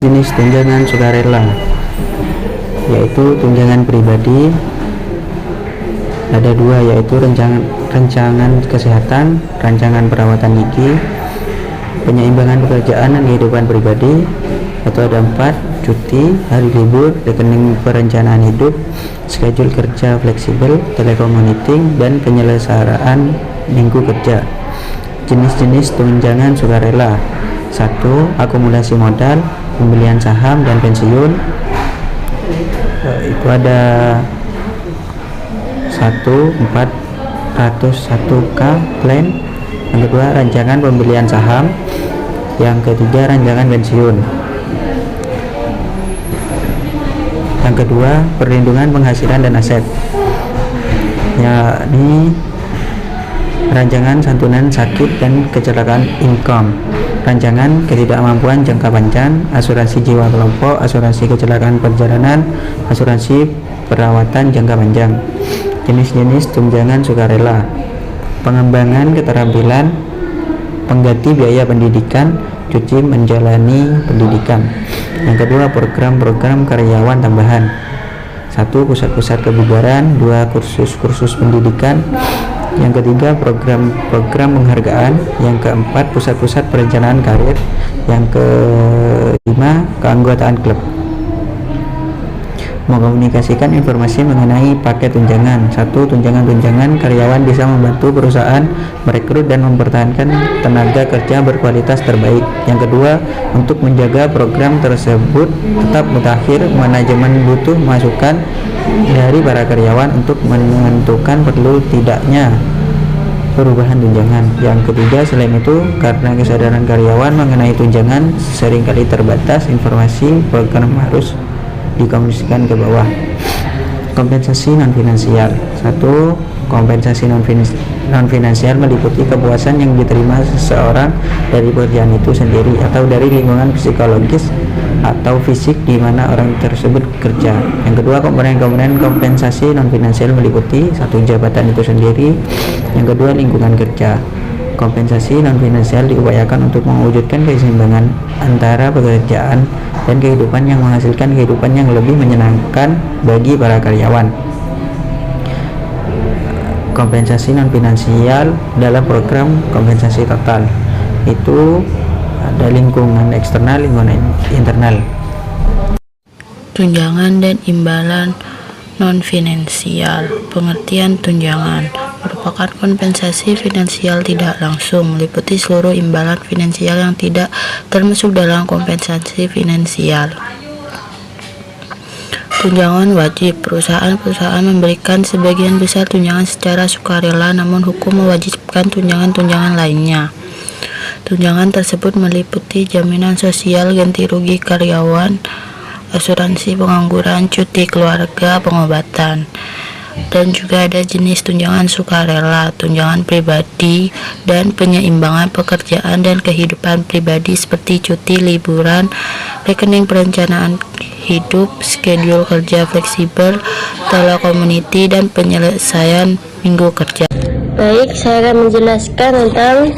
Jenis tunjangan sukarela yaitu tunjangan pribadi ada dua, yaitu rancangan kesehatan, rancangan perawatan gigi, penyeimbangan pekerjaan dan kehidupan pribadi, atau ada 4, cuti, hari libur, rekening perencanaan hidup, schedule kerja fleksibel, telecommuting, dan penyelenggaraan minggu kerja. Jenis-jenis tunjangan sukarela: 1. Akumulasi modal, pembelian saham dan pensiun, itu ada 1.401k plan. Yang kedua, rancangan pembelian saham. Yang ketiga, rancangan pensiun. Yang kedua, perlindungan penghasilan dan aset, yakni rancangan santunan sakit dan kecelakaan income, rancangan ketidakmampuan jangka panjang, asuransi jiwa kelompok, asuransi kecelakaan perjalanan, asuransi perawatan jangka panjang. Jenis-jenis tunjangan sukarela: pengembangan keterampilan, pengganti biaya pendidikan, cuti menjalani pendidikan. Yang kedua, program-program karyawan tambahan: 1. Pusat-pusat kebugaran, 2. Kursus-kursus pendidikan. Yang ketiga, program-program penghargaan. Yang keempat, pusat-pusat perencanaan karir. Yang kelima, keanggotaan klub. Mengkomunikasikan informasi mengenai paket tunjangan. 1. Tunjangan karyawan bisa membantu perusahaan merekrut dan mempertahankan tenaga kerja berkualitas terbaik. Yang kedua, untuk menjaga program tersebut tetap mutakhir, manajemen butuh masukan dari para karyawan untuk menentukan perlu tidaknya perubahan tunjangan. Yang ketiga, selain itu, karena kesadaran karyawan mengenai tunjangan seringkali terbatas, informasi program harus dikomunikasikan ke bawah. Kompensasi non finansial. 1. Kompensasi non finansial meliputi kepuasan yang diterima seseorang dari pekerjaan itu sendiri atau dari lingkungan psikologis atau fisik di mana orang tersebut bekerja. Yang kedua, komponen-komponen kompensasi non finansial meliputi 1. Jabatan itu sendiri. Yang kedua, lingkungan kerja. Kompensasi non finansial diupayakan untuk mewujudkan keseimbangan antara pekerjaan dan kehidupan yang menghasilkan kehidupan yang lebih menyenangkan bagi para karyawan. Kompensasi non finansial dalam program kompensasi total itu ada lingkungan eksternal, lingkungan internal. Tunjangan dan imbalan non finansial. Pengertian tunjangan merupakan kompensasi finansial tidak langsung, meliputi seluruh imbalan finansial yang tidak termasuk dalam kompensasi finansial. Tunjangan wajib. Perusahaan memberikan sebagian besar tunjangan secara sukarela, namun hukum mewajibkan tunjangan-tunjangan lainnya. Tunjangan tersebut meliputi jaminan sosial, ganti rugi karyawan, asuransi pengangguran, cuti keluarga, pengobatan. Dan juga ada jenis tunjangan sukarela, tunjangan pribadi, dan penyeimbangan pekerjaan dan kehidupan pribadi seperti cuti, liburan, rekening perencanaan hidup, schedule kerja fleksibel, telecommuting, dan penyelesaian minggu kerja. Baik, saya akan menjelaskan tentang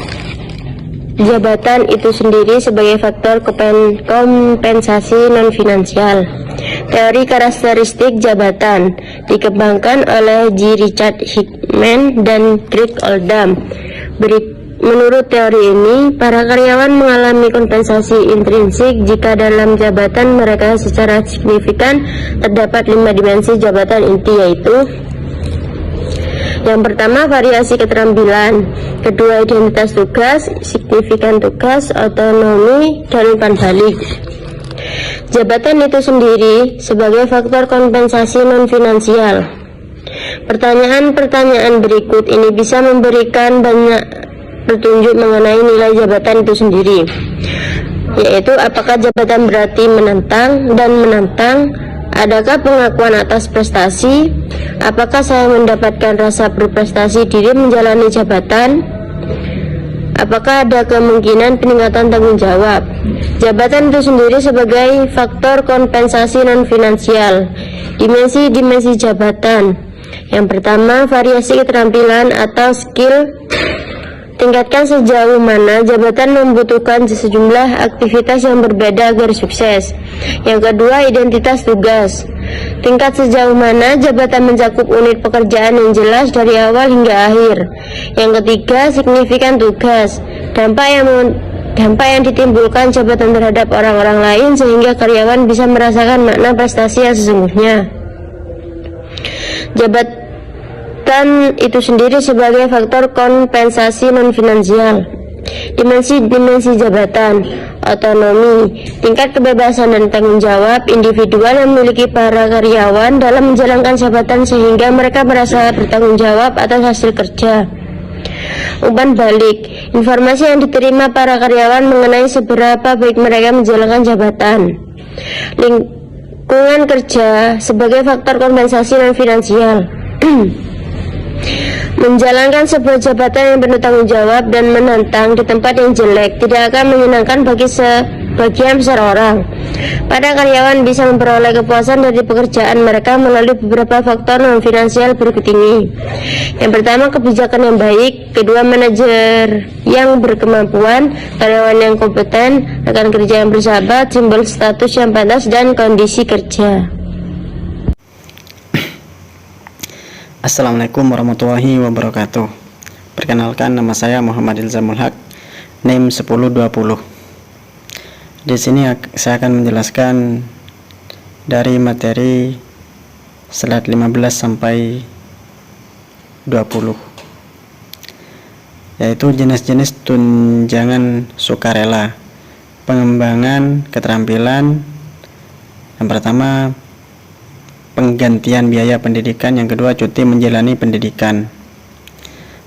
jabatan itu sendiri sebagai faktor kompensasi non finansial. Teori karakteristik jabatan dikembangkan oleh G. Richard Hickman dan Greg Oldham. Menurut teori ini, para karyawan mengalami kompensasi intrinsik jika dalam jabatan mereka secara signifikan terdapat 5 dimensi jabatan inti, yaitu: yang pertama, variasi keterampilan. Kedua, identitas tugas, signifikan tugas, otonomi, dan umpan balik. Jabatan itu sendiri sebagai faktor kompensasi non finansial. Pertanyaan-pertanyaan berikut ini bisa memberikan banyak petunjuk mengenai nilai jabatan itu sendiri, yaitu apakah jabatan berarti menantang dan menantang, adakah pengakuan atas prestasi, apakah saya mendapatkan rasa berprestasi diri menjalani jabatan, apakah ada kemungkinan peningkatan tanggung jawab. Jabatan itu sendiri sebagai faktor kompensasi non finansial. Dimensi-dimensi jabatan. Yang pertama, variasi keterampilan atau skill Tingkatkan sejauh mana jabatan membutuhkan sejumlah aktivitas yang berbeda agar sukses. Yang kedua, identitas tugas. Tingkat sejauh mana jabatan mencakup unit pekerjaan yang jelas dari awal hingga akhir. Yang ketiga, signifikan tugas. Dampak yang ditimbulkan jabatan terhadap orang-orang lain sehingga karyawan bisa merasakan makna prestasi yang sesungguhnya. Jabatan itu sendiri sebagai faktor kompensasi non-finansial. Dimensi jabatan, otonomi, tingkat kebebasan dan tanggung jawab individual yang memiliki para karyawan dalam menjalankan jabatan sehingga mereka merasa bertanggung jawab atas hasil kerja. Umpan balik, informasi yang diterima para karyawan mengenai seberapa baik mereka menjalankan jabatan. Lingkungan kerja sebagai faktor kompensasi non-finansial. Menjalankan sebuah jabatan yang penuh tanggung jawab dan menantang di tempat yang jelek tidak akan menyenangkan bagi sebagian besar orang. Para karyawan bisa memperoleh kepuasan dari pekerjaan mereka melalui beberapa faktor non-finansial berikut ini. Yang pertama, kebijakan yang baik. Kedua, manajer yang berkemampuan, karyawan yang kompeten, rekan kerja yang bersahabat, simbol status yang pantas, dan kondisi kerja. Assalamualaikum warahmatullahi wabarakatuh. Perkenalkan, nama saya Muhammad Ilzamul Haq, NIM 1020. Di sini saya akan menjelaskan dari materi slide 15 sampai 20, yaitu jenis-jenis tunjangan sukarela. Pengembangan keterampilan. Yang pertama, penggantian biaya pendidikan. Yang kedua, cuti menjalani pendidikan.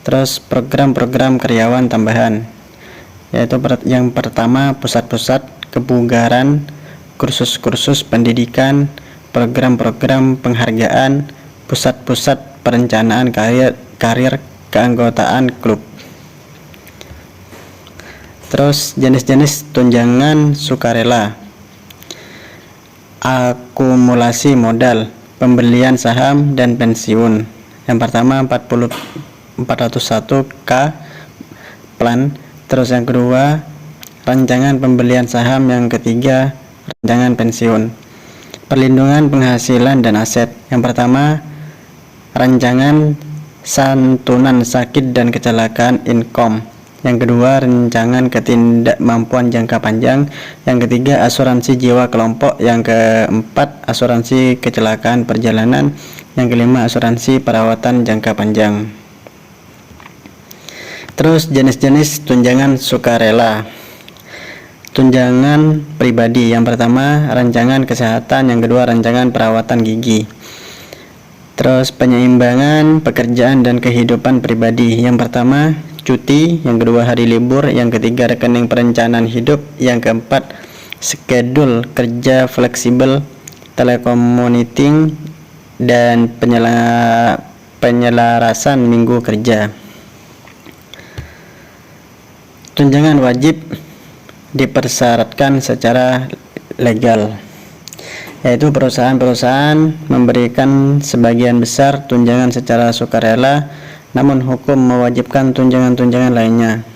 Terus program-program karyawan tambahan, yaitu yang pertama, pusat-pusat kebugaran, kursus-kursus pendidikan, program-program penghargaan, pusat-pusat perencanaan karir keanggotaan klub. Terus jenis-jenis tunjangan sukarela. Akumulasi modal, pembelian saham dan pensiun. Yang pertama 401k plan. Terus yang kedua, rancangan pembelian saham. Yang ketiga, rancangan pensiun. Perlindungan penghasilan dan aset. Yang pertama, rancangan santunan sakit dan kecelakaan income. Yang kedua, rancangan ketidakmampuan jangka panjang. Yang ketiga, asuransi jiwa kelompok. Yang keempat, asuransi kecelakaan perjalanan. Yang kelima, asuransi perawatan jangka panjang. Terus jenis-jenis tunjangan sukarela. Tunjangan pribadi. Yang pertama, rancangan kesehatan. Yang kedua, rancangan perawatan gigi. Terus penyeimbangan pekerjaan dan kehidupan pribadi. Yang pertama, cuti. Yang kedua, hari libur. Yang ketiga, rekening perencanaan hidup. Yang keempat, schedule kerja fleksibel, telekommuting, dan penyelarasan minggu kerja. Tunjangan wajib dipersyaratkan secara legal, yaitu perusahaan-perusahaan memberikan sebagian besar tunjangan secara sukarela, namun hukum mewajibkan tunjangan-tunjangan lainnya.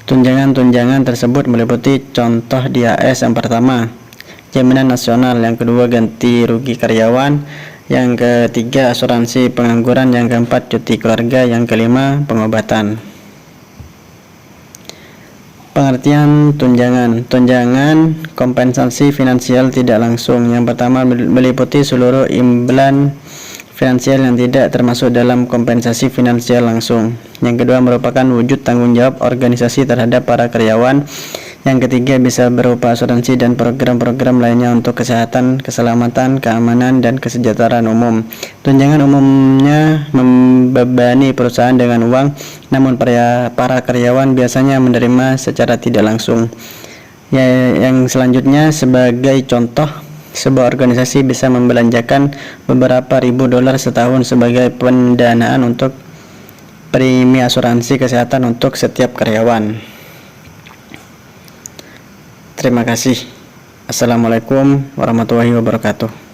Tunjangan-tunjangan tersebut meliputi contoh di AS. Yang pertama, jaminan nasional. Yang kedua, ganti rugi karyawan. Yang ketiga, asuransi pengangguran. Yang keempat, cuti keluarga. Yang kelima, pengobatan. Pengertian tunjangan. Tunjangan kompensasi finansial tidak langsung. Yang pertama, meliputi seluruh imbalan finansial yang tidak termasuk dalam kompensasi finansial langsung. Yang kedua, merupakan wujud tanggung jawab organisasi terhadap para karyawan. Yang ketiga, bisa berupa asuransi dan program-program lainnya untuk kesehatan, keselamatan, keamanan, dan kesejahteraan umum. Tunjangan umumnya membebani perusahaan dengan uang, namun para karyawan biasanya menerima secara tidak langsung. Yang selanjutnya, sebagai contoh, sebuah organisasi bisa membelanjakan beberapa ribu dolar setahun sebagai pendanaan untuk premi asuransi kesehatan untuk setiap karyawan. Terima kasih. Assalamualaikum warahmatullahi wabarakatuh.